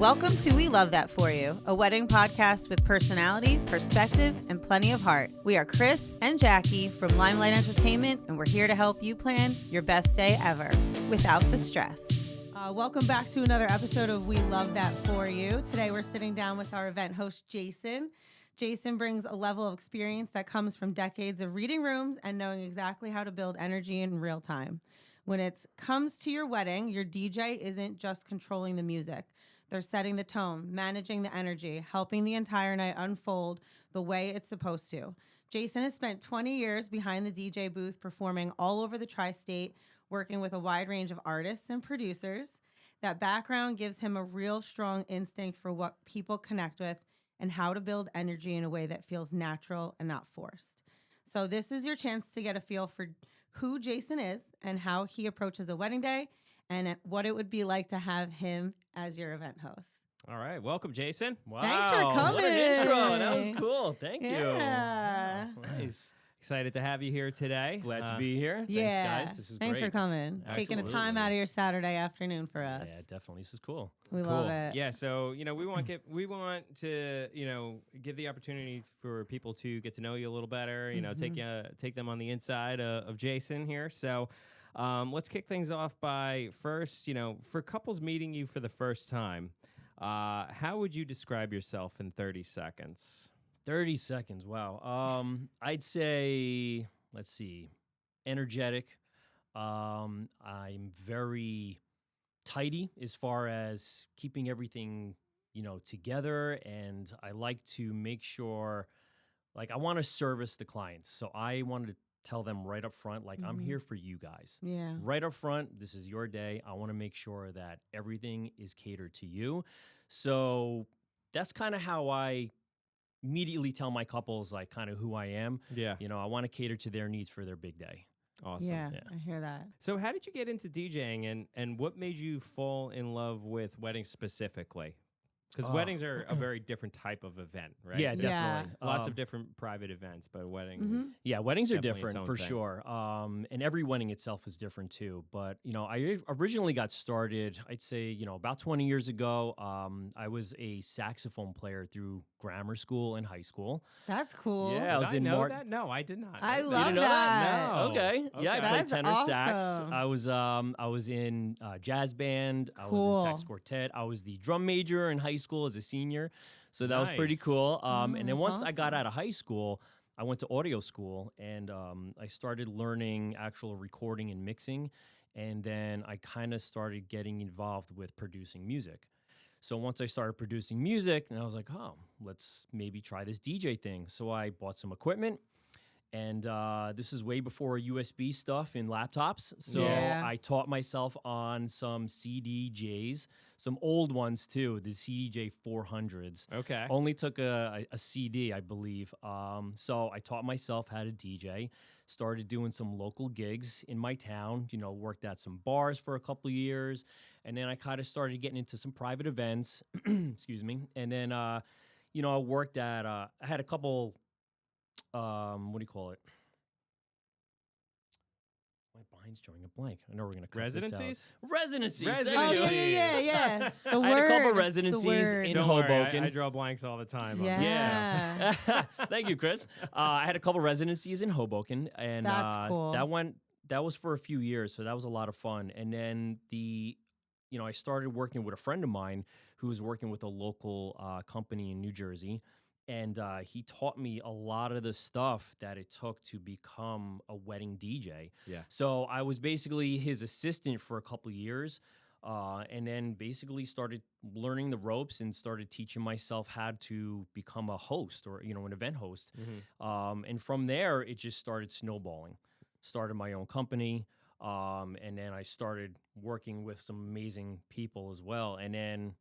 Welcome to We Love That For You, a wedding podcast with personality, perspective, and plenty of heart. We are Chris and Jackie from Limelight Entertainment, and we're here to help you plan your best day ever without the stress. Welcome back to another episode of We Love That For You. Today we're sitting down with our event host, Jason. Jason brings a level of experience that comes from decades of reading rooms and knowing exactly how to build energy in real time. When it comes to your wedding, your DJ isn't just controlling the music. They're setting the tone, managing the energy, helping the entire night unfold the way it's supposed to. Jason has spent 20 years behind the DJ booth, performing all over the tri-state, working with a wide range of artists and producers. That background gives him a real strong instinct for what people connect with and how to build energy in a way that feels natural and not forced. So this is your chance to get a feel for who Jason is and how he approaches a wedding day and what it would be like to have him as your event host. All right. Welcome, Jason. Wow. Thanks for coming. What an intro. That was cool. Thank you. Yeah. Nice. Excited to have you here today. Glad to be here. Yeah. Thanks, guys. This is Thanks great. for coming. Taking a time Absolutely. out of your Saturday afternoon for us. Yeah, definitely. This is cool. We Cool. love it. Yeah. So, we want to, give the opportunity for people to get to know you a little better, take them on the inside of Jason here. So, let's kick things off by first, for couples meeting you for the first time, how would you describe yourself in 30 seconds? 30 seconds. Wow. I'd say, let's see, energetic. I'm very tidy as far as keeping everything, together. And I like to make sure, I want to service the clients. So I wanted to tell them right up front, I'm here for you guys. Yeah. Right up front, this is your day. I want to make sure that everything is catered to you. So that's kind of how I immediately tell my couples, kind of who I am. Yeah. I want to cater to their needs for their big day. Awesome. Yeah, Yeah. I hear that. So how did you get into DJing and what made you fall in love with weddings specifically? Because weddings are a very different type of event, right? Yeah, There's definitely. Lots of different private events, but weddings. Yeah, weddings are Definitely its different own for thing. sure. And every wedding itself is different too. But, I originally got started, I'd say, about 20 years ago. I was a saxophone player through grammar school and high school. That's cool. Yeah, I was Did I in know that? No, I did not. I know love You didn't know that. No. Okay. Yeah, I Okay. played That's tenor sax. awesome. I was in jazz band. I was Cool. in sax quartet. I was the drum major in high school as a senior. So that was pretty Nice. cool. And then that's once I got awesome. out of high school, I went to audio school and I started learning actual recording and mixing. And then I kind of started getting involved with producing music. So once I started producing music, and I was like, oh, let's maybe try this DJ thing. So I bought some equipment. And this is way before USB stuff in laptops. So Yeah. I taught myself on some CDJs, some old ones too, the CDJ 400s. Okay. Only took a CD, I believe. So I taught myself how to DJ, started doing some local gigs in my town, worked at some bars for a couple of years. And then I kind of started getting into some private events, excuse me. And then, I worked at, I had a couple, what do you call it? My mind's drawing a blank. I know we're going to cut Residencies? this out. Residencies. Residencies. There Oh, you go. yeah. The I had a couple word, the residencies word. in Don't worry, Hoboken. I draw blanks all the time. on Yeah. this show. Yeah. Thank you, Chris. I had a couple residencies in Hoboken, and That's cool. That was for a few years, so that was a lot of fun. And then I started working with a friend of mine who was working with a local company in New Jersey, and he taught me a lot of the stuff that it took to become a wedding DJ. Yeah. So I was basically his assistant for a couple of years. And then basically started learning the ropes and started teaching myself how to become a host or, an event host. And from there, it just started snowballing. Started my own company. And then I started working with some amazing people as well. And then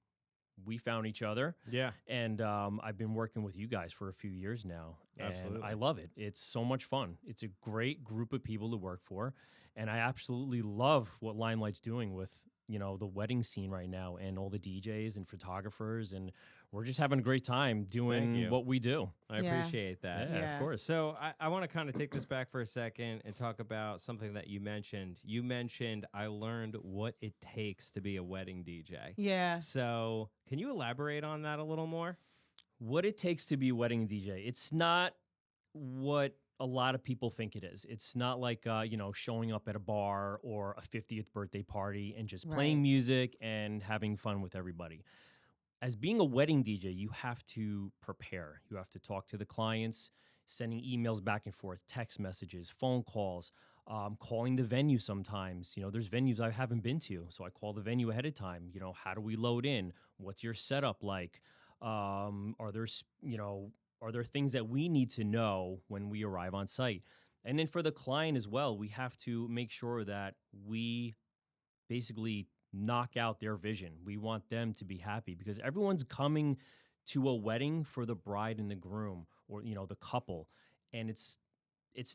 we found each other. Yeah. And I've been working with you guys for a few years now. Absolutely. And I love it. It's so much fun. It's a great group of people to work for. And I absolutely love what Limelight's doing with the wedding scene right now, and all the DJs and photographers, and we're just having a great time doing what we do. I Yeah. appreciate that. Yeah, of course. So I want to kind of take this back for a second and talk about something that you mentioned. You mentioned I learned what it takes to be a wedding DJ. Yeah. So can you elaborate on that a little more? What it takes to be a wedding DJ. It's not what a lot of people think it is. It's not like, showing up at a bar or a 50th birthday party and just playing Right. music and having fun with everybody. As being a wedding DJ, you have to prepare. You have to talk to the clients, sending emails back and forth, text messages, phone calls, calling the venue sometimes. There's venues I haven't been to, so I call the venue ahead of time. How do we load in? What's your setup like? Are there things that we need to know when we arrive on site? And then for the client as well, we have to make sure that we basically knock out their vision. We want them to be happy because everyone's coming to a wedding for the bride and the groom, or the couple, and it's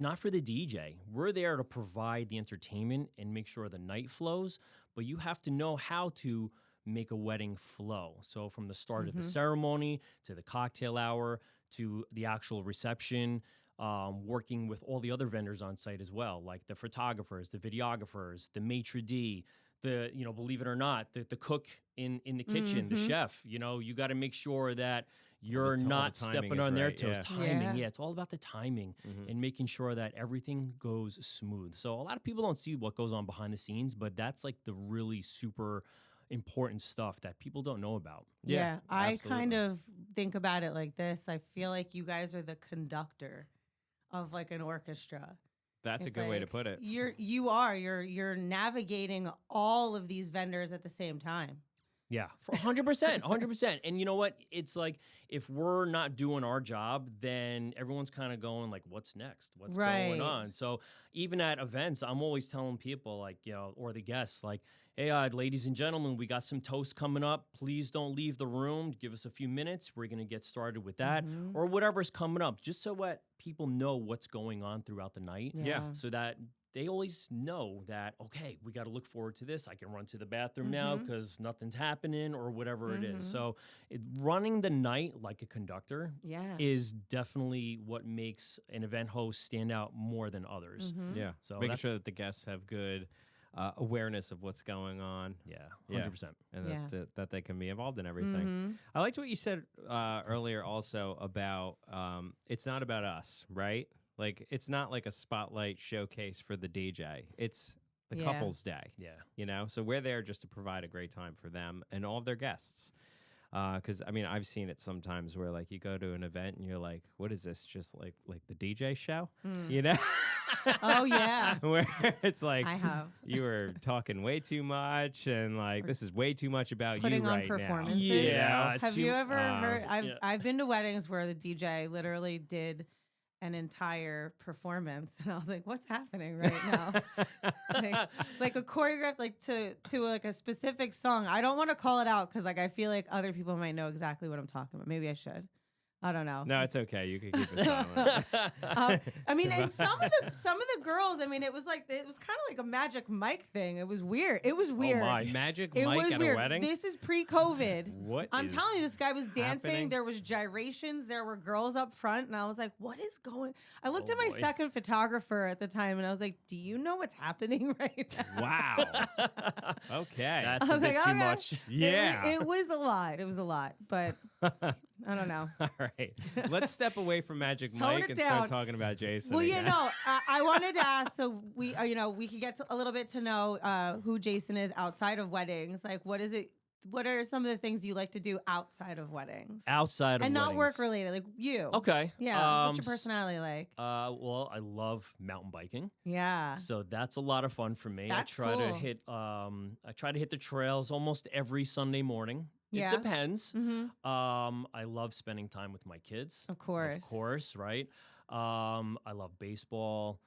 not for the DJ. We're there to provide the entertainment and make sure the night flows, but you have to know how to make a wedding flow. So from the start of the ceremony to the cocktail hour to the actual reception, working with all the other vendors on site as well, like the photographers, the videographers, the maitre d', believe it or not, the cook in the kitchen, the chef. You got to make sure that you're not stepping on their toes. Timing, it's all about the timing and making sure that everything goes smooth. So a lot of people don't see what goes on behind the scenes, but that's like the really super important stuff that people don't know about. Yeah, I kind of think about it like this. I feel like you guys are the conductor of like an orchestra. That's a good way to put it. You're navigating all of these vendors at the same time. Yeah, for 100%, 100%. And you know what? It's like if we're not doing our job, then everyone's kind of going like, what's next? What's going on? So even at events, I'm always telling people like, or the guests like, hey, ladies and gentlemen, we got some toasts coming up. Please don't leave the room. Give us a few minutes. We're going to get started with that or whatever's coming up, just so what people know what's going on throughout the night. Yeah. So that they always know that, okay, we got to look forward to this. I can run to the bathroom now because nothing's happening or whatever it is. So running the night like a conductor is definitely what makes an event host stand out more than others. Yeah. So making sure that the guests have good awareness of what's going on. Yeah, 100%. And that they can be involved in everything. I liked what you said earlier also about it's not about us, right? Like, it's not like a spotlight showcase for the DJ. It's the couple's day. Yeah. So we're there just to provide a great time for them and all of their guests. Because, I've seen it sometimes where, like, you go to an event and you're like, what is this? Just like the DJ show? Oh, yeah. Where it's like, I have. You were talking way too much and, like, this is way too much about Putting you on right performances. now. Yeah. Have you ever heard? I've been to weddings where the DJ literally did an entire performance, and I was like, "What's happening right now?" like a choreographed, like to like a specific song. I don't want to call it out because like I feel like other people might know exactly what I'm talking about. Maybe I should. I don't know. No, it's okay. You can keep it silent. And some of the girls, it was kind of like a Magic Mike thing. It was weird. It was weird. Oh my. Magic It Mike was at weird. a wedding? This is pre-COVID. What I'm is telling you, this guy was dancing. happening? There was gyrations. There were girls up front, and I was like, "What is going?" I looked Oh, at my boy. second photographer at the time, and I was like, "Do you know what's happening right now?" Wow. Okay. That's I a was bit like, too okay. much. Yeah. It was a lot. It was a lot, but I don't know. All right. Let's step away from Magic Tone Mike it and down. start talking about Jason. Well, again. I wanted to ask, so we could get a little bit to know who Jason is outside of weddings. Like, what is it? What are some of the things you like to do outside of weddings? Outside of and not weddings. work related, like you. Okay. Yeah. What's your personality like? Well, I love mountain biking. Yeah. So that's a lot of fun for me. That's I try cool. to hit the trails almost every Sunday morning. Yeah. It depends. Mm-hmm. I love spending time with my kids. Of course. Of course, right? I love baseball.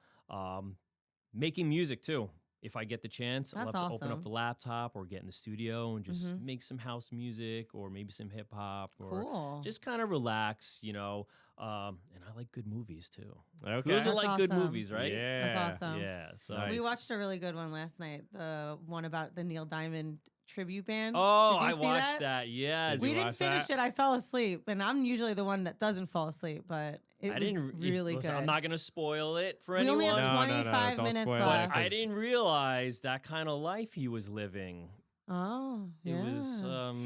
Making music too. if I get the chance, I That's love to open awesome. up the laptop or get in the studio and just make some house music or maybe some hip hop or Cool. just kind of relax, you know. And I like good movies too. Okay. Who doesn't That's like good awesome. movies, right? Yeah. That's awesome. Yeah. So Nice. We watched a really good one last night. The one about the Neil Diamond tribute band. Oh, Did you I see watched that. Yes. Did We you didn't watch finish that? it. I fell asleep, and I'm usually the one that doesn't fall asleep. But it I was didn't really listen, good. I'm not gonna spoil it for we anyone. only have No, no, no, 25 don't minutes spoil it, left. 'cause- I didn't realize that kind of life he was living. Oh, It yeah. was.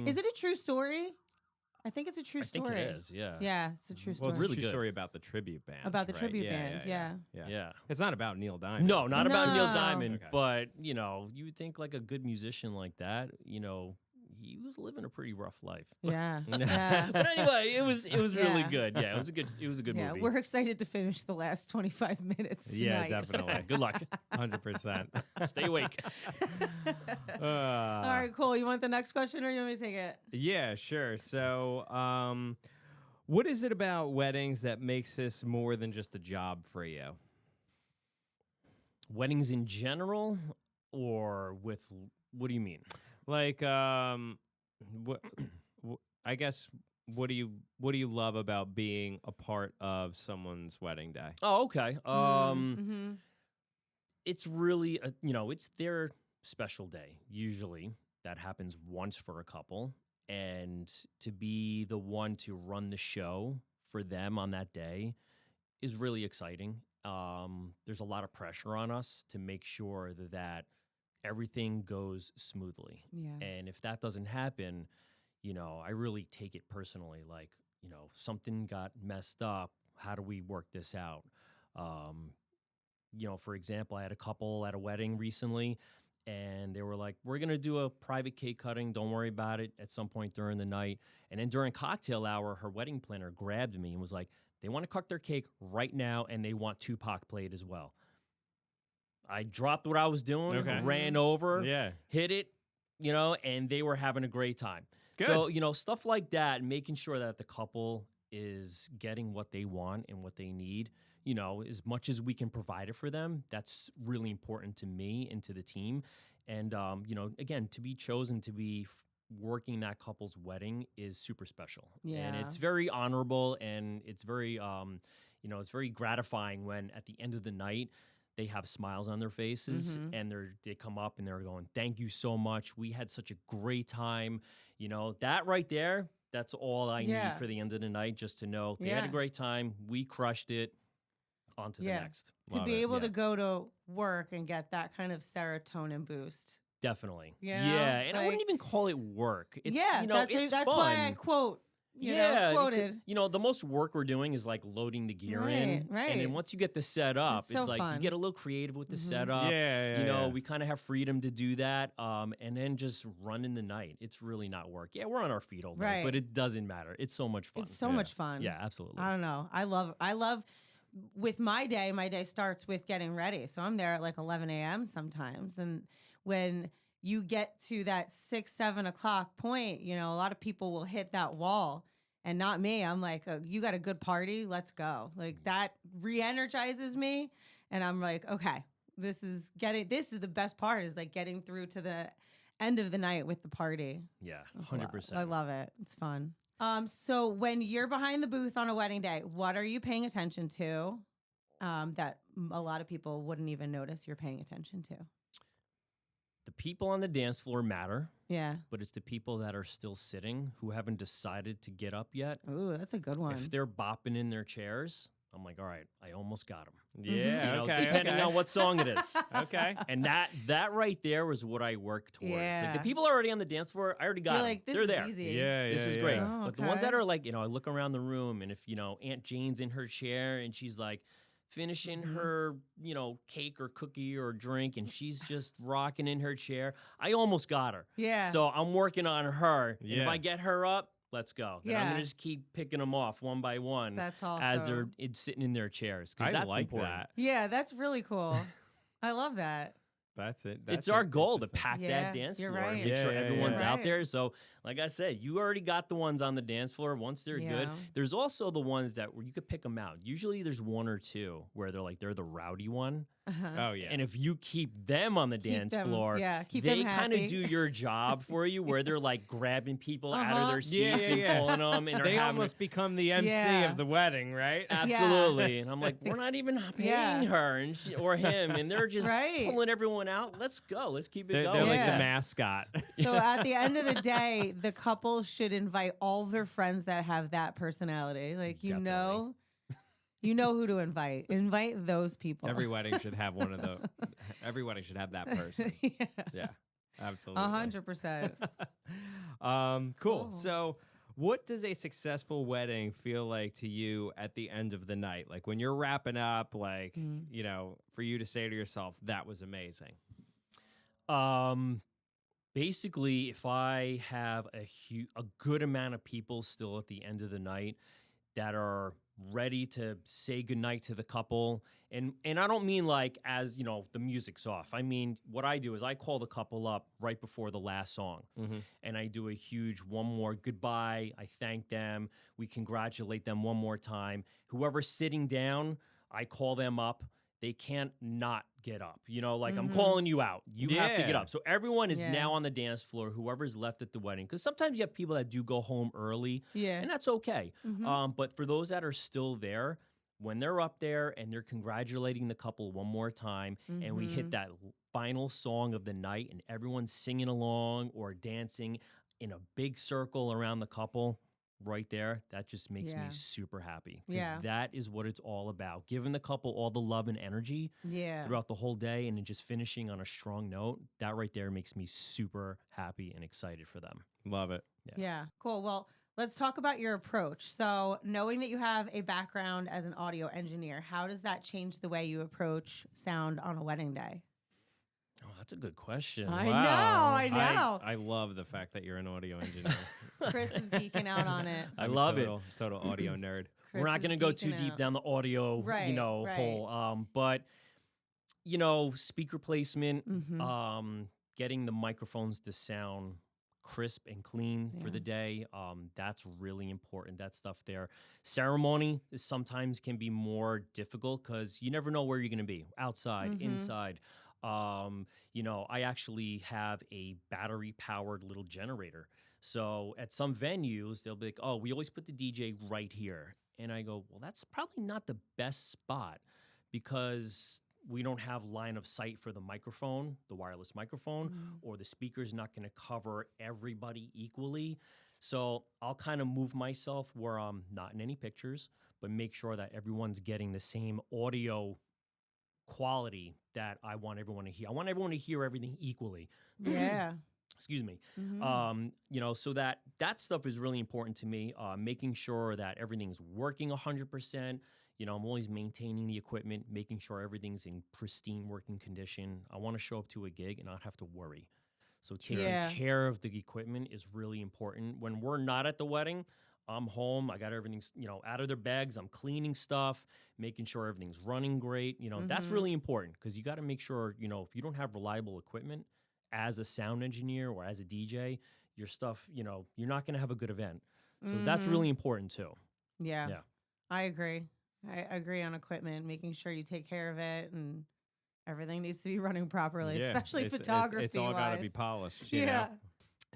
Is it a true story? I think it's a true I think story. it is. Yeah. Yeah, it's a true Well, story. it's really a true good. story about the tribute band. About the right? tribute Yeah, band, Yeah. Yeah. It's not about Neil Diamond. No, not about Neil No. Diamond, Okay. but you know, you would think like a good musician like that, you know, he was living a pretty rough life. Yeah, Yeah. yeah. But anyway, it was really Yeah. good. Yeah, it was a good Yeah, movie. we're excited to finish the last 25 minutes Yeah, tonight. definitely. Yeah, good luck. 100%. Stay awake. All right, cool. You want the next question or you want me to take it? Yeah, sure. So, what is it about weddings that makes this more than just a job for you? Weddings in general, or with what do you mean? Like, what? I guess what do you love about being a part of someone's wedding day? Oh, okay. Mm-hmm. It's really you know, it's their special day. Usually, that happens once for a couple, and to be the one to run the show for them on that day is really exciting. There's a lot of pressure on us to make sure that everything goes smoothly. Yeah. And if that doesn't happen, you know, I really take it personally. Like, you know, something got messed up. How do we work this out? You know, for example, I had a couple at a wedding recently, and they were like, we're going to do a private cake cutting. Don't worry about it at some point during the night. And then during cocktail hour, her wedding planner grabbed me and was like, they want to cut their cake right now, and they want Tupac played as well. I dropped what I was doing, Okay. ran over, Yeah. hit it, you know, and they were having a great time. Good. So, you know, stuff like that, making sure that the couple is getting what they want and what they need, you know, as much as we can provide it for them, that's really important to me and to the team. And, you know, again, to be chosen to be working that couple's wedding is super special. And Yeah. it's very honorable, and it's very, you know, it's very gratifying when at the end of the night, they have smiles on their faces and they come up and they're going, thank you so much. We had such a great time. You know, that right there, that's all I need for the end of the night, just to know they had a great time. We crushed it. On to the next. To Love be it. able to go to work and get that kind of serotonin boost. Definitely. You know, Yeah. And I like- wouldn't even call it work. It's, yeah, you know, that's, it's that's fun. why I quote, you know, because, quoted. you know, the most work we're doing is like loading the gear in. Right. And then once you get the set up, It's so it's like fun. you get a little creative with the Mhm. setup. Yeah. You know, yeah. we kind of have freedom to do that. And then just run in the night. It's really not work. Yeah, we're on our feet all day, Right. but it doesn't matter. It's so much fun. It's so Yeah. much fun. Yeah, absolutely. I don't know. I love with my day starts with getting ready. So I'm there at like 11 a.m. sometimes. And when you get to that 6, 7 o'clock point, you know, a lot of people will hit that wall and not me. I'm like, oh, you got a good party? Let's go. Like that re-energizes me. And I'm like, okay, this is the best part, is like getting through to the end of the night with the party. Yeah, It's a lot. 100%. I love it. It's fun. So when you're behind the booth on a wedding day, what are you paying attention to that a lot of people wouldn't even notice you're paying attention to? The people on the dance floor matter, Yeah. but it's the people that are still sitting who haven't decided to get up yet. Ooh, that's a good one. If they're bopping in their chairs, I'm like, all right, I almost got them. Yeah. You know, Okay. depending okay. on what song it is. Okay. And that right there was what I work towards. Like Yeah. the people already on the dance floor, I already got You're them. like, this They're is there. easy. Yeah. This is yeah, great. yeah. Oh, But the ones that okay. are like, you know, I look around the room, and if, you know, Aunt Jane's in her chair and she's like finishing her, you know, cake or cookie or drink, and she's just rocking in her chair, I almost got her. Yeah. So I'm working on her. And if Yeah. I get her up, let's go. Then I'm Yeah. going to just keep picking them off one by one That's awesome. as they're sitting in their chairs. 'Cause I that's like important. that. Yeah, that's really cool. I love that. That's it. It's That's our goal to interesting. pack Yeah, that dance you're floor and right. make sure Yeah, yeah, everyone's yeah. out Right. there. So, like I said, you already got the ones on the dance floor. Once they're good, Yeah. there's also the ones that where you could pick them out. Usually, there's one or two where they're the rowdy one. Oh yeah. And if you keep them on the dance floor, keep they them kind of happy. do your job for you, where they're like grabbing people out of their seats and pulling them, and they they're having almost become the MC of the wedding, right? Absolutely. And I'm like, we're not even paying her or him, and they're just pulling everyone out. Let's go. Let's keep it going. They're like the mascot. So at the end of the day, the couple should invite all their friends that have that personality. Like, you know who to invite. Invite those people. Every wedding should have one of those. Every wedding should have that person. Yeah, absolutely. 100%. Cool. So, what does a successful wedding feel like to you at the end of the night? Like when you're wrapping up, like, you know, for you to say to yourself, that was amazing. Basically, if I have a good amount of people still at the end of the night that are ready to say goodnight to the couple, and I don't mean like, as you know, the music's off. I mean, what I do is I call the couple up right before the last song, and I do a huge one more goodbye. I thank them. We congratulate them one more time. Whoever's sitting down, I call them up. They can't not get up. You know, like I'm calling you out. You have to get up. So everyone is now on the dance floor, whoever's left at the wedding. Because sometimes you have people that do go home early. And that's okay. But for those that are still there, when they're up there and they're congratulating the couple one more time, and we hit that final song of the night and everyone's singing along or dancing in a big circle around the couple, right there, that just makes me super happy. Because that is what it's all about. Giving the couple all the love and energy throughout the whole day, and then just finishing on a strong note. That right there makes me super happy and excited for them. Love it. Yeah. Cool. Well, let's talk about your approach. So knowing that you have a background as an audio engineer, how does that change the way you approach sound on a wedding day? Oh, that's a good question. I know. I love the fact that you're an audio engineer. Chris is geeking out on it. I love it. Total audio nerd. We're not going to go too deep down the audio, hole. But, you know, speaker placement, getting the microphones to sound crisp and clean for the day. That's really important. That stuff there. Ceremony sometimes can be more difficult because you never know where you're going to be, outside, inside. You know, I actually have a battery-powered little generator. So at some venues, they'll be like, oh, we always put the DJ right here. And I go, well, that's probably not the best spot because we don't have line of sight for the microphone, the wireless microphone, or the speaker's not going to cover everybody equally. So I'll kind of move myself where I'm not in any pictures, but make sure that everyone's getting the same audio quality that I want everyone to hear. I want everyone to hear everything equally. Yeah. Excuse me. You know, so that stuff is really important to me, making sure that everything's working 100%. You know, I'm always maintaining the equipment, making sure everything's in pristine working condition. I want to show up to a gig and not have to worry. So taking care of the equipment is really important. When we're not at the wedding, I'm home. I got everything, you know, out of their bags. I'm cleaning stuff, making sure everything's running great. You know, that's really important because you got to make sure, you know, if you don't have reliable equipment as a sound engineer or as a DJ, your stuff, you know, you're not going to have a good event. So that's really important too. Yeah. I agree. I agree on equipment, making sure you take care of it and everything needs to be running properly, especially photography. It's all got to be polished. You know?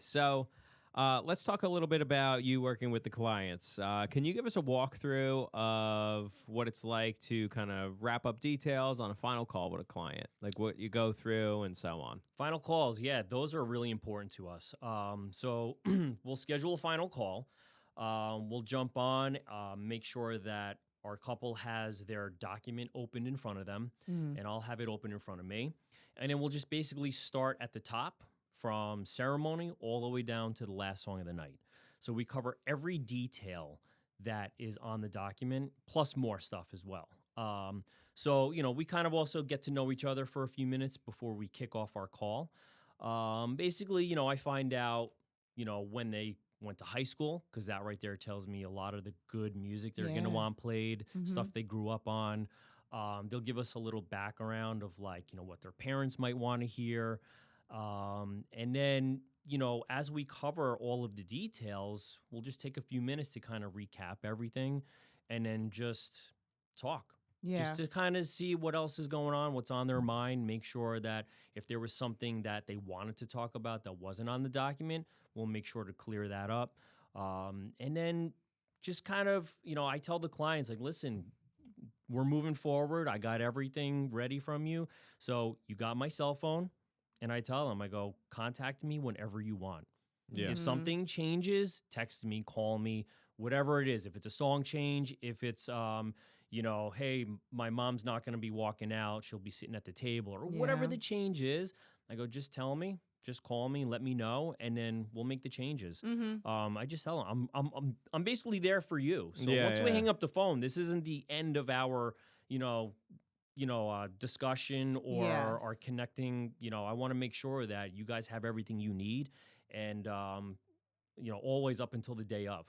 So let's talk a little bit about you working with the clients. Can you give us a walkthrough of what it's like to kind of wrap up details on a final call with a client, like what you go through and so on? Final calls, those are really important to us. So we'll schedule a final call. We'll jump on, make sure that our couple has their document opened in front of them, and I'll have it open in front of me. And then we'll just basically start at the top from ceremony all the way down to the last song of the night. So we cover every detail that is on the document, plus more stuff as well. So, you know, we kind of also get to know each other for a few minutes before we kick off our call. Basically, you know, I find out, you know, when they went to high school, because that right there tells me a lot of the good music they're going to want played, stuff they grew up on. They'll give us a little background of like, you know, what their parents might want to hear. And then, you know, as we cover all of the details, we'll just take a few minutes to kind of recap everything and then just talk. Yeah. just to kind of see what else is going on, what's on their mind, make sure that if there was something that they wanted to talk about that wasn't on the document, we'll make sure to clear that up. And then just kind of, I tell the clients, like, listen, we're moving forward. I got everything ready from you. So you got my cell phone. And I tell them, I go, contact me whenever you want. Yeah. If something changes, text me, call me, whatever it is. If it's a song change, if it's, hey, my mom's not going to be walking out, she'll be sitting at the table, or whatever Yeah. the change is, I go, just tell me, just call me, let me know, and then we'll make the changes. I just tell them, I'm basically there for you. So once we hang up the phone, this isn't the end of our, discussion or Yes. our connecting. I want to make sure that you guys have everything you need, and always up until the day of.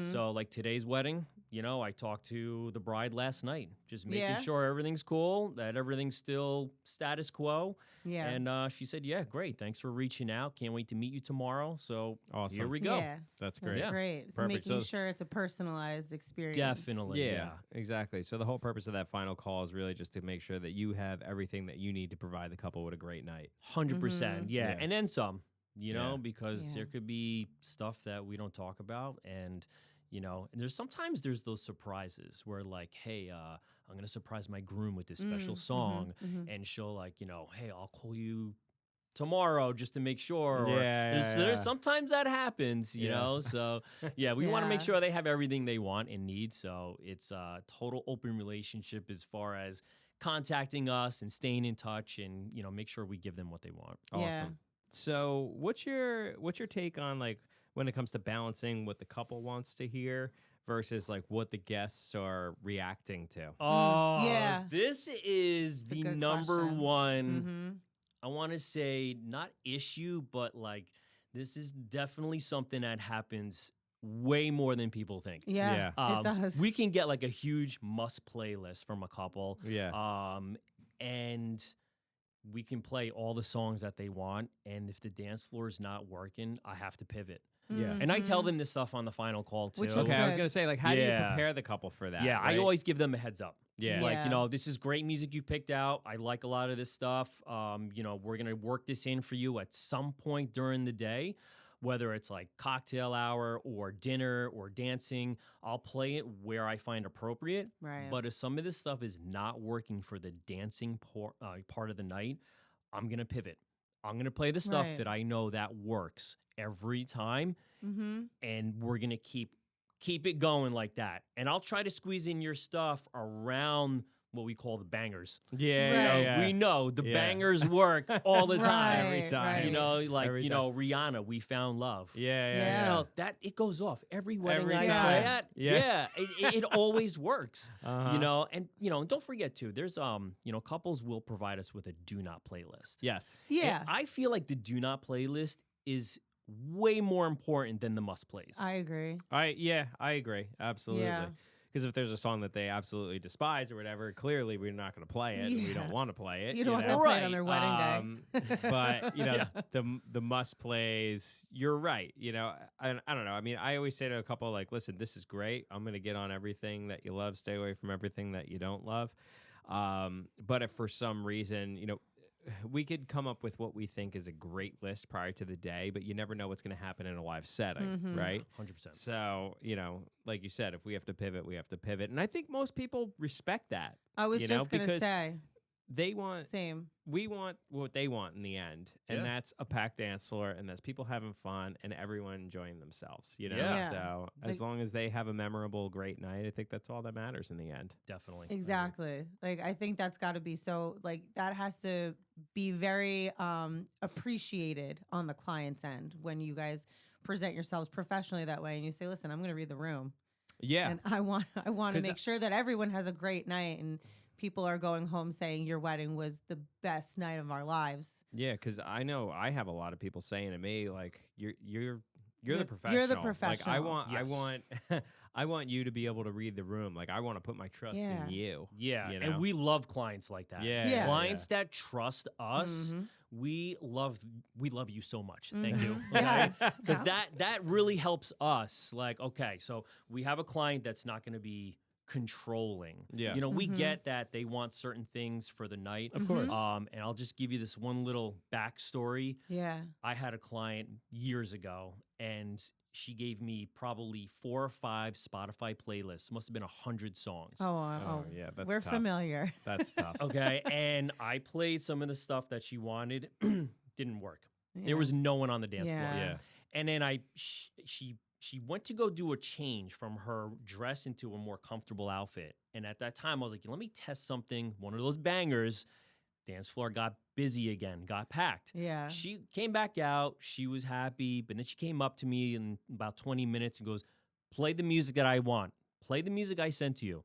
So like today's wedding, I talked to the bride last night, just making sure everything's cool, that everything's still status quo. Yeah. And she said, yeah, great. Thanks for reaching out. Can't wait to meet you tomorrow. So Awesome. here we go. Yeah. That's great. That's great. It's Perfect. making So- sure it's a personalized experience. Definitely. Yeah, exactly. So the whole purpose of that final call is really just to make sure that you have everything that you need to provide the couple with a great night. 100%. Yeah. Yeah. And then some, Yeah. because Yeah. there could be stuff that we don't talk about. And sometimes there's those surprises where like, hey, I'm going to surprise my groom with this special song. And she'll like, hey, I'll call you tomorrow just to make sure. Or there's sometimes that happens, you know? So yeah, we want to make Yeah. sure they have everything they want and need. So it's a total open relationship as far as contacting us and staying in touch, and, make sure we give them what they want. Awesome. Yeah. So what's your take on like when it comes to balancing what the couple wants to hear versus like what the guests are reacting to? Oh, yeah. This is a the good number question. one, I want to say, not issue, but like this is definitely something that happens way more than people think. Yeah. It does. We can get like a huge must playlist from a couple. Yeah. And we can play all the songs that they want. And if the dance floor is not working, I have to pivot. Yeah. And I tell them this stuff on the final call too. Which is Okay, I was good. gonna say, like, how do you Yeah. prepare the couple for that? Yeah, right? I always give them a heads up. Yeah. Like, Yeah. this is great music you picked out. I like a lot of this stuff. We're going to work this in for you at some point during the day, whether it's like cocktail hour or dinner or dancing. I'll play it where I find appropriate. Right. But if some of this stuff is not working for the dancing part of the night, I'm going to pivot. I'm going to play the stuff Right. that I know that works every time. And we're going to keep it going like that. And I'll try to squeeze in your stuff around what we call the bangers. Yeah. Right. Yeah. We know the Yeah. bangers work all the time. Right, Every time. right. Like, Every time. Rihanna, We Found Love. Yeah. Yeah. That it goes off every wedding Every I time. play at. Yeah. It always works. Uh-huh. And don't forget too. There's couples will provide us with a do not playlist. Yes. Yeah. And I feel like the do not playlist is way more important than the must plays. I agree. I agree. Absolutely. Yeah. Because if there's a song that they absolutely despise or whatever, clearly we're not going to play it. And we don't Yeah. want to play it. You don't want know? them playing on their wedding day. But the must plays. You're right. I don't know. I mean, I always say to a couple like, listen, this is great. I'm going to get on everything that you love. Stay away from everything that you don't love. But if for some reason, we could come up with what we think is a great list prior to the day, but you never know what's going to happen in a live setting, right? 100%. So, like you said, if we have to pivot, we have to pivot. And I think most people respect that. I was just going to because say. They want, Same. we want what they want in the end. And Yeah. that's a packed dance floor, and that's people having fun and everyone enjoying themselves, Yeah. Yeah. So as long as they have a memorable, great night, I think that's all that matters in the end. Definitely. Exactly. Like, I think that's got to be so, like, that has to be very appreciated on the client's end when you guys present yourselves professionally that way and you say, listen, I'm going to read the room. Yeah. And I want to 'Cause make sure that everyone has a great night and people are going home saying your wedding was the best night of our lives. Yeah, because I know I have a lot of people saying to me, like, you're the professional. You're the Like, professional. Yes. I want you to be able to read the room. Like, I want to put my trust Yeah. in you. Yeah, You know? and we love clients like that. Yeah. Yeah. Clients that trust us, Mhm. we love you so much. Thank you. Mhm. Yes. Because Yeah. that really helps us. Like, okay, so we have a client that's not going to be controlling. Yeah. You know, we get that they want certain things for the night. Of course. And I'll just give you this one little backstory. Yeah. I had a client years ago, and she gave me probably 4 or 5 Spotify playlists. Must have been 100 songs. Oh, yeah, that's we're tough. familiar. That's tough. Okay, and I played some of the stuff that she wanted. Didn't work. Yeah. There was no one on the dance floor. Yeah. And then she went to go do a change from her dress into a more comfortable outfit. And at that time, I was like, let me test something. One of those bangers. Dance floor got busy again, got packed. Yeah. She came back out. She was happy. But then she came up to me in about 20 minutes and goes, play the music that I want. Play the music I sent to you.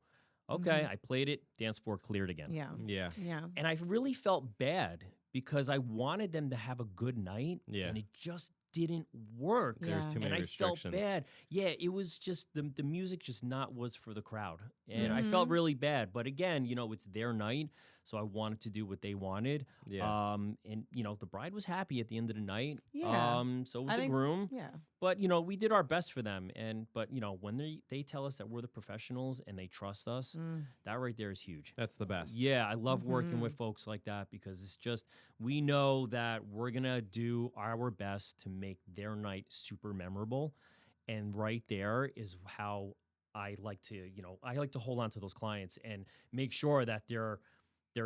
Okay, I played it. Dance floor cleared again. Yeah. Yeah. Yeah. And I really felt bad because I wanted them to have a good night. Yeah. And it just didn't work. There's too many and I felt restrictions. bad. Yeah, it was just the music just was for the crowd. And I felt really bad. But again, you know, it's their night. So I wanted to do what they wanted. Yeah. And, you know, the bride was happy at the end of the night. Yeah. So was the groom. Yeah. But, you know, we did our best for them. But, you know, when they tell us that we're the professionals and they trust us, that right there is huge. That's the best. Yeah, I love working with folks like that because it's just, we know that we're going to do our best to make their night super memorable. And right there is how I like to hold on to those clients and make sure that they're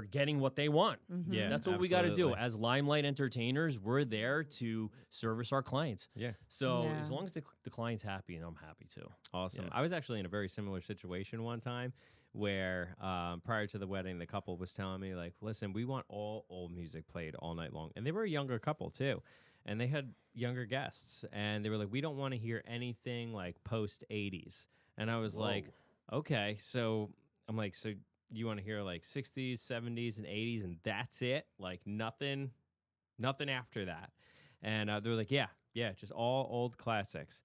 getting what they want. Yeah. That's what we got to do. absolutely. As Limelight entertainers, we're there to service our clients. Yeah. So Yeah. as long as the client's happy, and I'm happy too. Awesome. Yeah. I was actually in a very similar situation one time where prior to the wedding, the couple was telling me, like, listen, we want all old music played all night long. And they were a younger couple, too. And they had younger guests. And they were like, we don't want to hear anything like post 80s. And I was like, okay. So I'm like, so you want to hear like 60s, 70s, and 80s, and that's it? Like nothing after that. And they were like, yeah, just all old classics.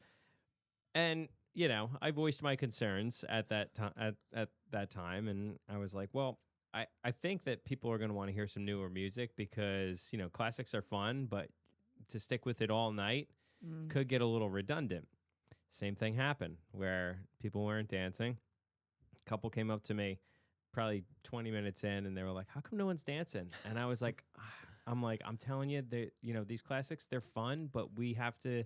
And you know, I voiced my concerns at that time. At that time, and I was like, well, I think that people are going to want to hear some newer music because you know classics are fun, but to stick with it all night could get a little redundant. Same thing happened where people weren't dancing. A couple came up to me probably 20 minutes in and they were like, how come no one's dancing? And I was like, I'm telling you that, you know, these classics, they're fun, but we have to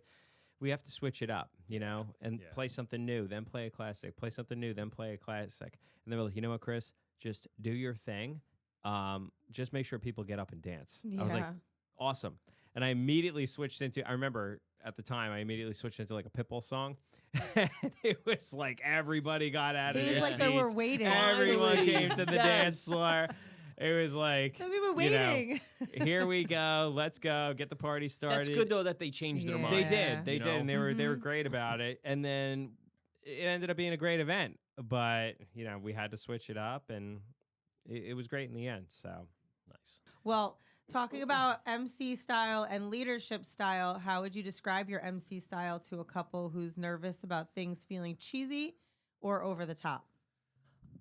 switch it up, you know, and play something new, then play a classic, play something new, then play a classic. And they were like, you know what, Chris, just do your thing. Just make sure people get up and dance. Yeah. I was like, awesome. And I immediately switched into, I remember at the time, I immediately switched into like a Pitbull song. And it was like everybody got out of It was their like they were seats. waiting. Everyone Finally. came to the dance floor. It was like, We were you know, waiting. here we go. Let's go. Get the party started. That's good though that they changed their Yeah. minds. They you did, know? and they were great about it. And then it ended up being a great event. But you know, we had to switch it up, and it was great in the end. So Nice. Well, talking about MC style and leadership style, how would you describe your MC style to a couple who's nervous about things feeling cheesy or over the top?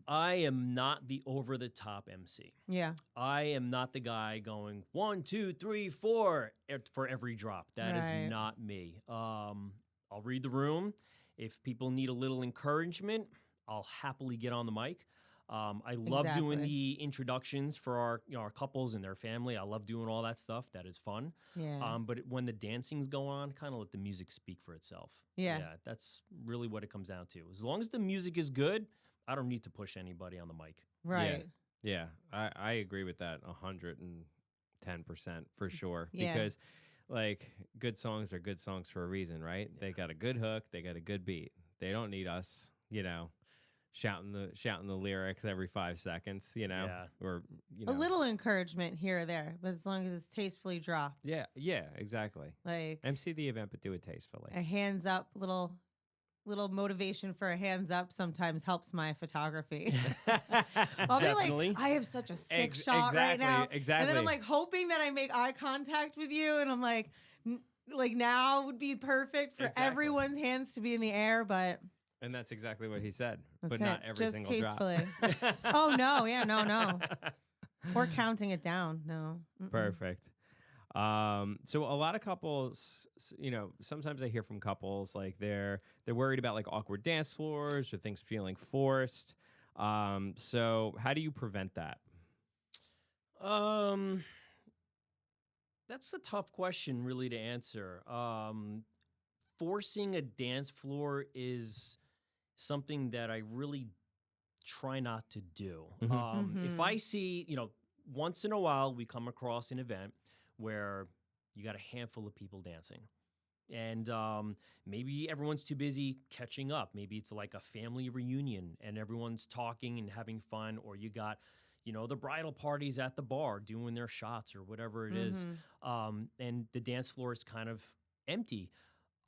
I am not the over the top MC. Yeah. I am not the guy going 1, 2, 3, 4 for every drop. That is Right. not me. I'll read the room. If people need a little encouragement, I'll happily get on the mic. I love doing Exactly. the introductions for our couples and their family. I love doing all that stuff. That is fun. Yeah. But when the dancing's going on, kind of let the music speak for itself. Yeah. That's really what it comes down to. As long as the music is good, I don't need to push anybody on the mic. Right. yeah, I agree with that 110% for sure. Yeah. Because like good songs are good songs for a reason, right? They got a good hook, they got a good beat. They don't need us, you know, shouting the lyrics every 5 seconds, you know, Yeah. or you know, A little encouragement here or there, but as long as it's tastefully dropped. Yeah, exactly. Like MC the event, but do it tastefully. a hands up, little motivation for a hands up sometimes helps my photography. I'll Definitely. be like, I have such a sick shot right now. Exactly. And then I'm like hoping that I make eye contact with you, and I'm like, like now would be perfect for Exactly. everyone's hands to be in the air, but and that's exactly what he said, that's but it. not every Just single drop. tastefully. Oh no, yeah, no. Or counting it down. No. Mm-mm. Perfect. So a lot of couples, you know, sometimes I hear from couples like they're worried about like awkward dance floors or things feeling forced. So how do you prevent that? That's a tough question, really, to answer. Forcing a dance floor is something that I really try not to do. If I see, once in a while we come across an event where you got a handful of people dancing. And maybe everyone's too busy catching up. Maybe it's like a family reunion and everyone's talking and having fun, or you got, the bridal parties at the bar doing their shots or whatever it is. And the dance floor is kind of empty.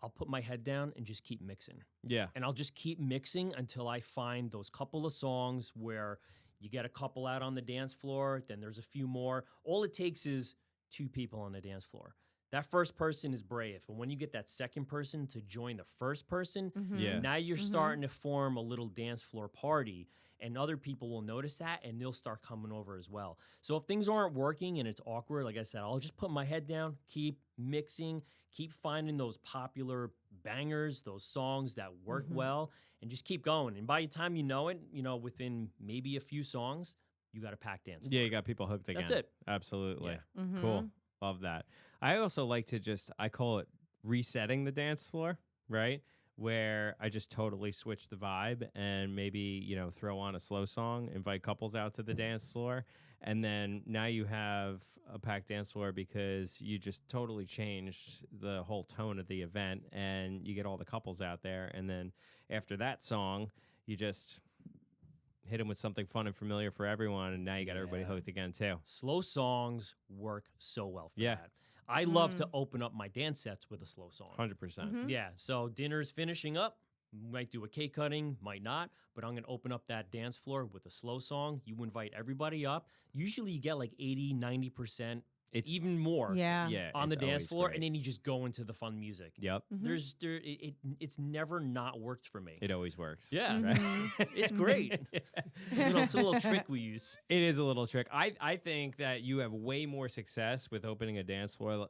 I'll put my head down and just keep mixing. Yeah. And I'll just keep mixing until I find those couple of songs where you get a couple out on the dance floor, then there's a few more. All it takes is 2 people on the dance floor. That first person is brave. And when you get that second person to join the first person, Yeah. now you're starting to form a little dance floor party. And other people will notice that and they'll start coming over as well. So if things aren't working and it's awkward, like I said, I'll just put my head down, keep mixing, keep finding those popular bangers, those songs that work well, and just keep going. And by the time you know it, within maybe a few songs, you got a packed dance floor. Yeah, you got people hooked again. That's it. Absolutely. Yeah. Cool. Love that. I also like to I call it resetting the dance floor, right? Where I just totally switch the vibe and maybe, throw on a slow song, invite couples out to the dance floor. And then now you have a packed dance floor because you just totally changed the whole tone of the event and you get all the couples out there. And then after that song, you just hit them with something fun and familiar for everyone. And now you got everybody hooked again too. Slow songs work so well for that. I love to open up my dance sets with a slow song. 100%. Yeah. So dinner's finishing up. Might do a cake cutting, might not, but I'm going to open up that dance floor with a slow song. You invite everybody up. Usually you get like 80, 90%. It's even more on the dance floor, and then you just go into the fun music. Yep. It's never not worked for me. It always works. Yeah. Right? It's great. It's a little trick we use. It is a little trick. I think that you have way more success with opening a dance floor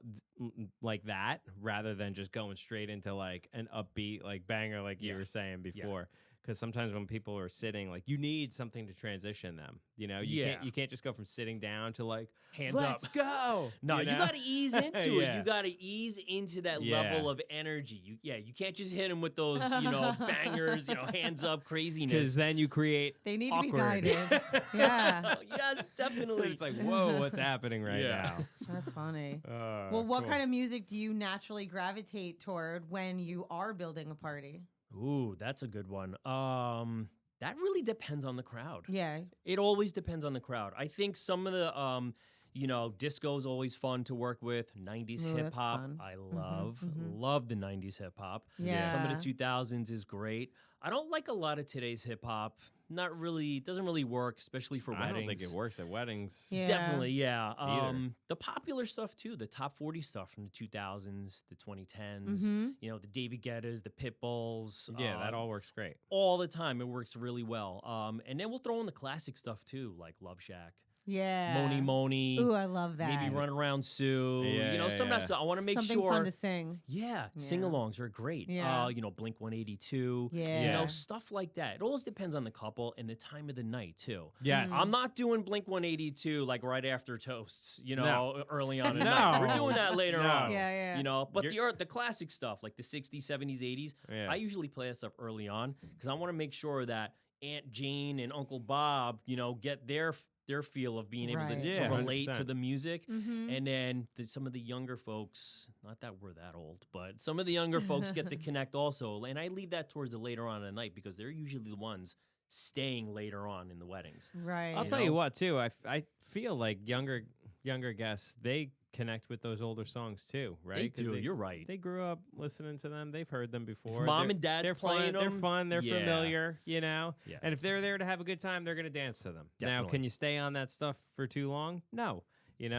like that rather than just going straight into like an upbeat like banger like you were saying before. Because sometimes when people are sitting, like you need something to transition them. You can't just go from sitting down to like hands let's up. Go. No, you got to ease into it. You got to ease into that level of energy. You can't just hit them with those bangers, hands up craziness. Because then you create. They need awkward. to be guided. Yeah. Yes, definitely. It's like whoa, what's happening right now? That's funny. Well, what kind of music do you naturally gravitate toward when you are building a party? Ooh, that's a good one. That really depends on the crowd. Yeah. It always depends on the crowd. I think some of the, disco is always fun to work with. 90s hip hop, I love the 90s hip hop. Yeah. Some of the 2000s is great. I don't like a lot of today's hip hop. Not really, doesn't really work, especially for weddings. I don't think it works at weddings. Yeah. Definitely, yeah. Either. The popular stuff too, the top 40 stuff from the 2000s, the 2010s, the David Guettas, the Pitbulls. Yeah, that all works great. All the time, it works really well. And then we'll throw in the classic stuff too, like Love Shack. Yeah. Moni. Ooh, I love that. Maybe Run Around Sue. Some of that stuff. I want to make Something fun to sing. Yeah, sing-alongs are great. Yeah. Blink 182. Yeah. Stuff like that. It always depends on the couple and the time of the night too. Yes. I'm not doing Blink 182 like right after toasts, early on in the No. night. We're doing that later on. Yeah. But the classic stuff like the 60s, 70s, 80s, I usually play that stuff early on because I want to make sure that Aunt Jane and Uncle Bob, get their feel of being able to relate 100%. to the music. And then some of the younger folks, not that we're that old, but some of the younger folks get to connect also. And I leave that towards the later on in the night because they're usually the ones staying later on in the weddings. Right. I'll tell you what, too. I feel like younger guests, they connect with those older songs too, right? They do. You're right. They grew up listening to them. They've heard them before. If mom and dad's they're playing fun, them, they're fun. They're familiar, Yeah. And if they're there to have a good time, they're going to dance to them. Now, Definitely. can you stay on that stuff for too long? No.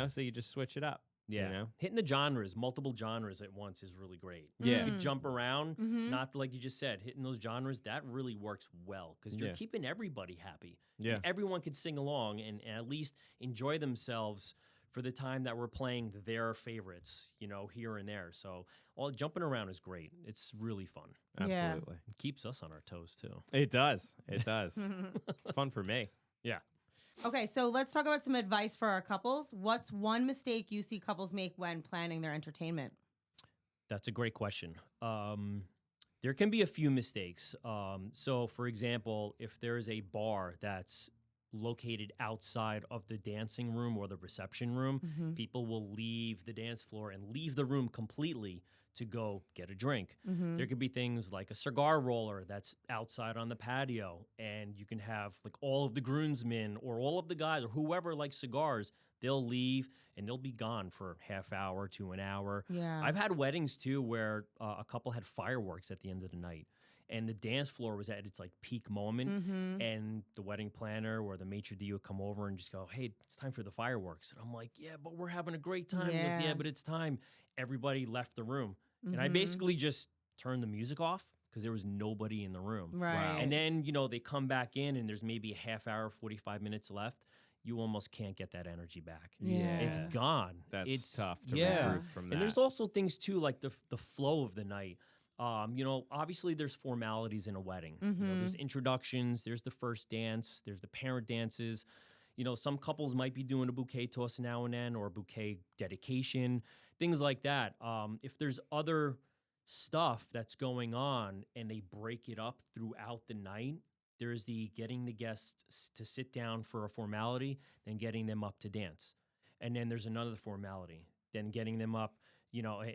So you just switch it up. Yeah. Hitting the genres, multiple genres at once is really great. Yeah. You can jump around, not like you just said, hitting those genres, that really works well because you're keeping everybody happy. Yeah. And everyone can sing along and at least enjoy themselves for the time that we're playing their favorites, here and there. So all jumping around is great. It's really fun. Yeah. Absolutely. It keeps us on our toes too. It does. It does. It's fun for me. Yeah. Okay, so let's talk about some advice for our couples. What's one mistake you see couples make when planning their entertainment? That's a great question. There can be a few mistakes. So, for example, if there's a bar that's located outside of the dancing room or the reception room, people will leave the dance floor and leave the room completely to go get a drink. There could be things like a cigar roller that's outside on the patio, and you can have like all of the groomsmen or all of the guys or whoever likes cigars, they'll leave and they'll be gone for half hour to an hour. Yeah. I've had weddings too where a couple had fireworks at the end of the night, and the dance floor was at its like peak moment, and the wedding planner or the maitre d' would come over and just go, "Hey, it's time for the fireworks." And I'm like, "Yeah, but we're having a great time." He goes, Yeah. "Yeah, but it's time." Everybody left the room, and I basically just turned the music off because there was nobody in the room. Right. Wow. And then, they come back in and there's maybe a half hour, 45 minutes left. You almost can't get that energy back. Yeah. It's gone. That's It's tough to yeah. recruit from that. And there's also things too, like the flow of the night. Obviously there's formalities in a wedding. There's introductions, there's the first dance, there's the parent dances. Some couples might be doing a bouquet toss now and then or a bouquet dedication, things like that. If there's other stuff that's going on and they break it up throughout the night, there's the getting the guests to sit down for a formality, then getting them up to dance. And then there's another formality, then getting them up,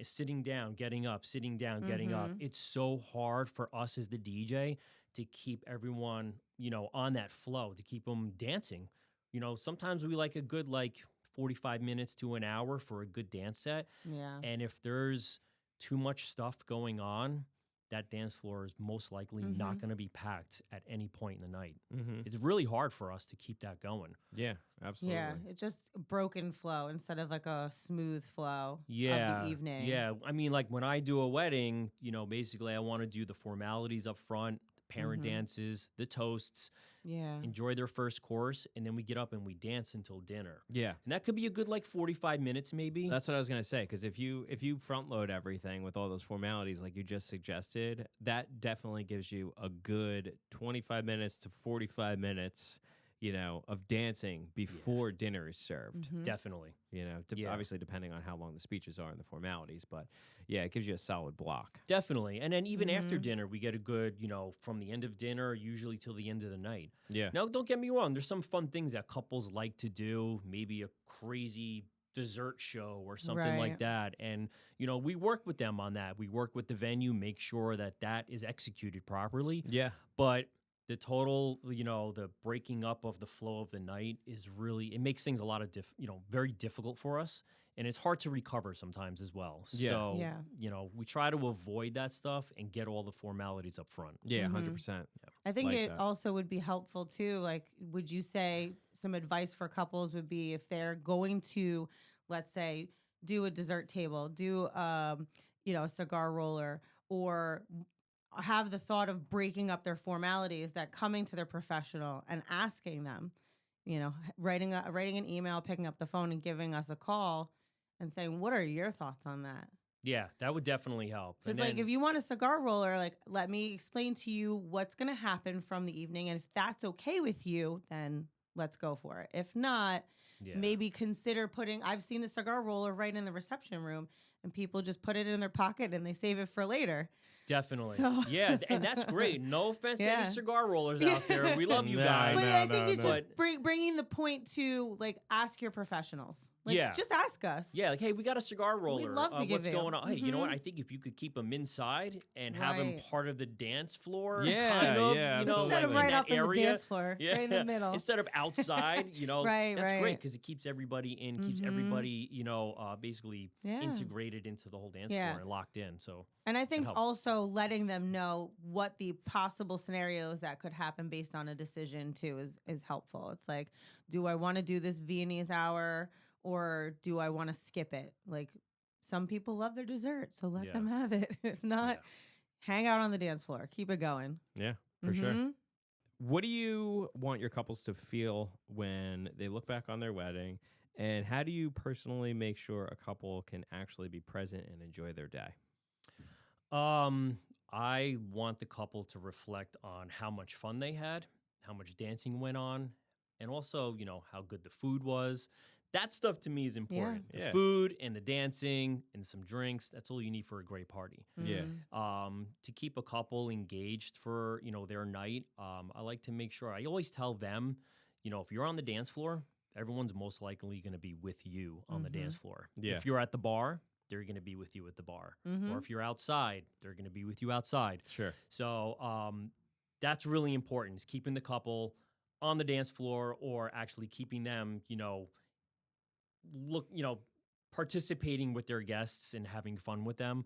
sitting down, getting up, sitting down, getting up. It's so hard for us as the DJ to keep everyone, on that flow, to keep them dancing. Sometimes we like a good 45 minutes to an hour for a good dance set. Yeah. And if there's too much stuff going on, that dance floor is most likely not going to be packed at any point in the night. It's really hard for us to keep that going. Yeah, absolutely. Yeah, it's just a broken flow instead of like a smooth flow of Yeah. the evening. Yeah. I mean, like when I do a wedding, basically I want to do the formalities up front, the parent dances, the toasts, Yeah. enjoy their first course, and then we get up and we dance until dinner. Yeah. And that could be a good 45 minutes maybe. That's what I was gonna say, because if you front load everything with all those formalities like you just suggested, that definitely gives you a good 25 minutes to 45 minutes, of dancing before dinner is served. Definitely. Obviously depending on how long the speeches are and the formalities, but yeah, it gives you a solid block. Definitely. And then even after dinner, we get a good, from the end of dinner, usually till the end of the night. Yeah. Now, don't get me wrong. There's some fun things that couples like to do, maybe a crazy dessert show or something like Right. that. And, we work with them on that. We work with the venue, make sure that that is executed properly. Yeah. But the total, the breaking up of the flow of the night is really, it makes things a lot of, very difficult for us. And it's hard to recover sometimes as well. Yeah. So, Yeah. we try to avoid that stuff and get all the formalities up front. Yeah, 100%. I think Like it that. also would be helpful too. Like, would you say some advice for couples would be if they're going to, let's say, do a dessert table, do a cigar roller, or have the thought of breaking up their formalities, that coming to their professional and asking them, writing an email, picking up the phone and giving us a call and saying, what are your thoughts on that? Yeah, that would definitely help. Because if you want a cigar roller, let me explain to you what's going to happen from the evening. And if that's okay with you, then let's go for it. If not, maybe consider putting, I've seen the cigar roller right in the reception room and people just put it in their pocket and they save it for later. Definitely. So- Yeah, and that's great. No offense to Yeah. any cigar rollers out there. We love you No, guys. But no, I think it's no. just bringing the point to ask your professionals. Yeah. Just ask us. Yeah, hey, we got a cigar roller. love to give what's you. going on? Hey, you know what? Mhm. I think if you could keep them inside and have them Right. part of the dance floor, Yeah, kind of, yeah, Just set them in right that up in the area. dance floor, right in the middle. Instead of outside, Right, that's great right. because it keeps everybody in, keeps Mhm. everybody, basically Yeah. integrated into the whole dance Yeah. floor and locked in. So And I think helps. also letting them know what the possible scenarios that could happen based on a decision too is helpful. It's like, do I want to do this Viennese hour or do I want to skip it? Like, some people love their dessert, so let Yeah. them have it. If not, Yeah. hang out on the dance floor. Keep it going. Yeah, for sure. Mhm. What do you want your couples to feel when they look back on their wedding And how do you personally make sure a couple can actually be present and enjoy their day? I want the couple to reflect on how much fun they had, how much dancing went on, and also, how good the food was. That stuff to me is important. Yeah. The food and the dancing and some drinks, that's all you need for a great party. Yeah. To keep a couple engaged for, their night, I like to make sure, I always tell them, if you're on the dance floor, everyone's most likely going to be with you on the dance floor. Yeah. If you're at the bar, they're going to be with you at the bar. Or if you're outside, they're going to be with you outside. Sure. So that's really important, is keeping the couple on the dance floor, or actually keeping them, participating with their guests and having fun with them.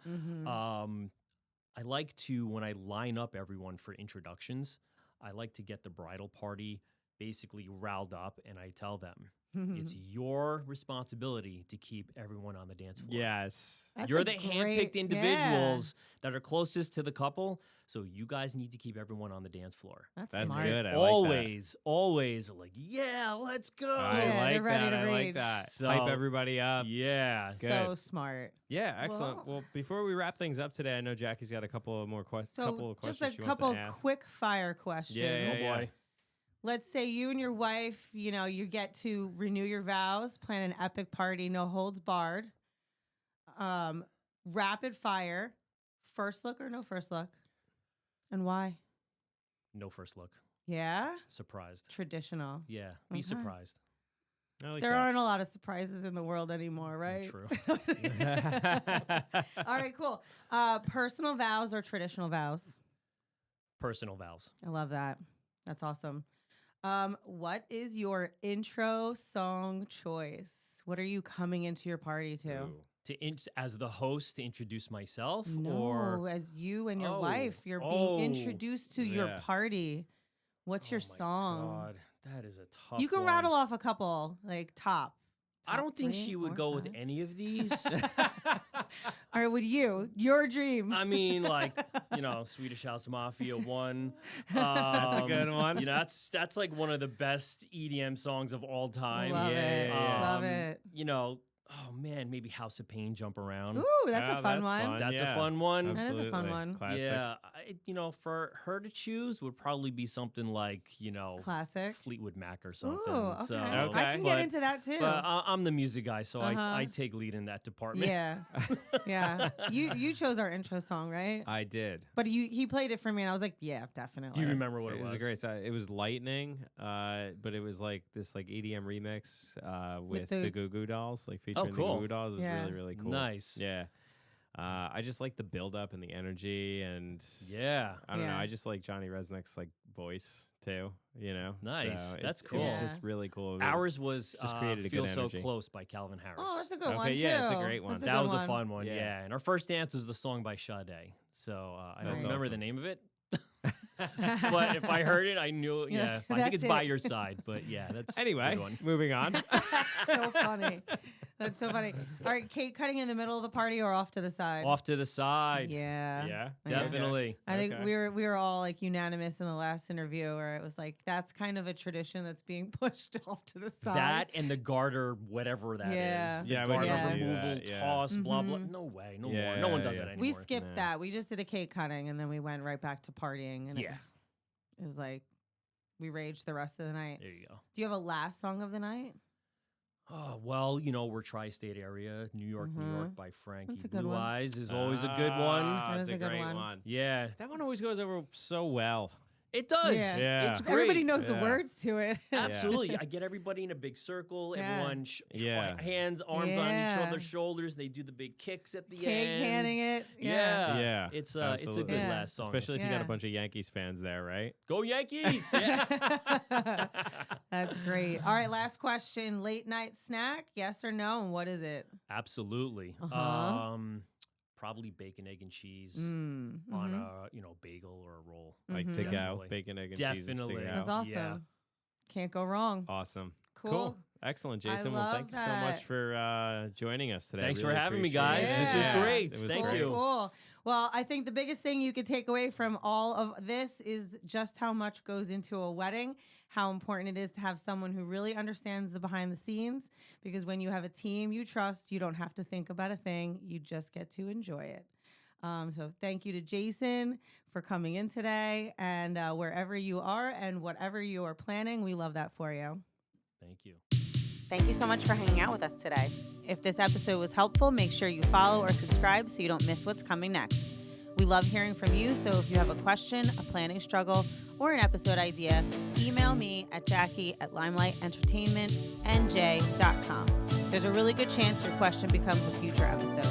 I like to, when I line up everyone for introductions, I like to get the bridal party basically riled up, and I tell them, it's your responsibility to keep everyone on the dance floor. Yes. You're the handpicked individuals that are closest to the couple, so you guys need to keep everyone on the dance floor. That's Good. I Always are like, yeah, let's go. I they're like ready that. to I like rage. that. So- Hype everybody up. Yeah. Good. So smart. Yeah, excellent. Well- Well, before we wrap things up today, I know Jackie's got a couple of more So couple of just questions a she wants couple to ask. quick fire questions. Yeah, Oh boy. Let's say you and your wife, you get to renew your vows, plan an epic party, no holds barred. Rapid fire, first look or no first look? And why? No first look. Yeah? Surprised. Traditional. Yeah. Be Okay. surprised. I like There that. aren't a lot of surprises in the world anymore, right? True. All right, cool. Personal vows or traditional vows? Personal vows. I love that. That's awesome. What is your intro song choice? What are you coming into your party to? Ooh. As the host, to introduce myself, No, or as you and your Oh, wife, you're being oh, introduced to your yeah. party. What's your Oh my song? God, that is a tough. You can one. rattle off a couple, like top. I don't think 3, she would 4, go with 5. any of these. All right, would you? Your dream. I mean, like, Swedish House Mafia 1. That's a good one. That's like one of the best EDM songs of all time. Love it. yeah. Love it. Oh man, maybe House of Pain, Jump Around. Ooh, that's Yeah, a fun that's one. fun. That's Yeah. a fun one. That is a fun Absolutely. one. Classic. Yeah, for her to choose would probably be something like, Classic. Fleetwood Mac or something. Ooh, okay. So, Okay. I can get into that too. But I'm the music guy, so Uh-huh. I take lead in that department. Yeah, yeah. You chose our intro song, right? I did. But he played it for me, and I was like, yeah, definitely. Do you remember what It it was a great song. It was Lightning, but it was like this EDM remix with the- the Goo Goo Dolls, like featuring cool. the Goo Goo Dolls. It was Yeah. really, really cool. Nice. Yeah. I just like the build up and the energy, and Yeah. I don't know. Yeah. I just like Johnny Resnick's voice too. Nice. So That's It cool. was Yeah. just really cool. Ours was Just created a Feel good So energy. Close by Calvin Harris. Oh, that's a good Okay, one too. yeah, it's a great one. That's That good was one. a fun one, Yeah. yeah. And our first dance was the song by Sade. So I don't Nice. remember the awesome. name of it. But if I heard it, I knew. Yeah, I think it's that's By it. Your Side. But yeah, that's a Anyway, good one. moving on. So funny. That's so funny. All right, cake cutting in the middle of the party or off to the side? Off to the side. Yeah. Yeah, Definitely. I think Okay. we were all unanimous in the last interview where it was like that's kind of a tradition that's being pushed off to the side. That and the garter, whatever that is. Yeah. The Yeah, we garter don't do removal, that, yeah. toss, blah, blah. Mhm. No way. No Yeah, more. No one does yeah. that anymore. we skipped Nah. that. We just did a cake cutting and then we went right back to partying and Yeah. it was like we raged the rest of the night. There you go. Do you have a last song of the night? Oh, well, we're tri-state area. New York by Frankie That's a good Blue one. Eyes is always a good one. That It's is a good great one. Yeah, That one always goes over so well. it does. Yeah. Yeah. It's great. Everybody knows the Yeah. words to it. Absolutely. I get everybody in a big circle. Yeah. Everyone Yeah. hands, arms on each Yeah. other's shoulders. They do the big kicks at the Cake end. canning it. Yeah. Yeah, It's a absolutely. good Yeah. last song. Especially if you got Yeah. a bunch of Yankees fans there, right? Go Yankees. Yeah. That's great. All right, last question. Late night snack, yes or no? And what is it? Absolutely. Uh-huh. Probably bacon, egg, and cheese Mm, on mhm. a bagel or a roll. Like Mhm. to go, Definitely. bacon, egg, and cheese is to Definitely. go. That's awesome. Yeah. Can't go wrong. Awesome. Cool. Excellent, I Jason. Well, love thank you so that. much for joining us today. Thanks for Really having me, appreciate guys. it. This was great. It was Thank great. you. Cool. Well, I think the biggest thing you could take away from all of this is just how much goes into a wedding, how important it is to have someone who really understands the behind the scenes, because when you have a team you trust, you don't have to think about a thing. You just get to enjoy it. So thank you to Jason for coming in today, and wherever you are and whatever you are planning, we love that for you. Thank you. Thank you so much for hanging out with us today. If this episode was helpful, make sure you follow or subscribe so you don't miss what's coming next. We love hearing from you, so if you have a question, a planning struggle, or an episode idea, email me at jackie@limelightentertainmentnj.com. There's a really good chance your question becomes a future episode.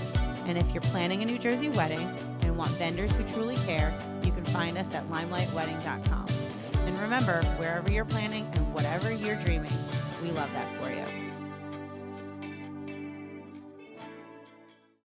And if you're planning a New Jersey wedding and want vendors who truly care, you can find us at limelightwedding.com. And remember, wherever you're planning and whatever you're dreaming, we love that for you.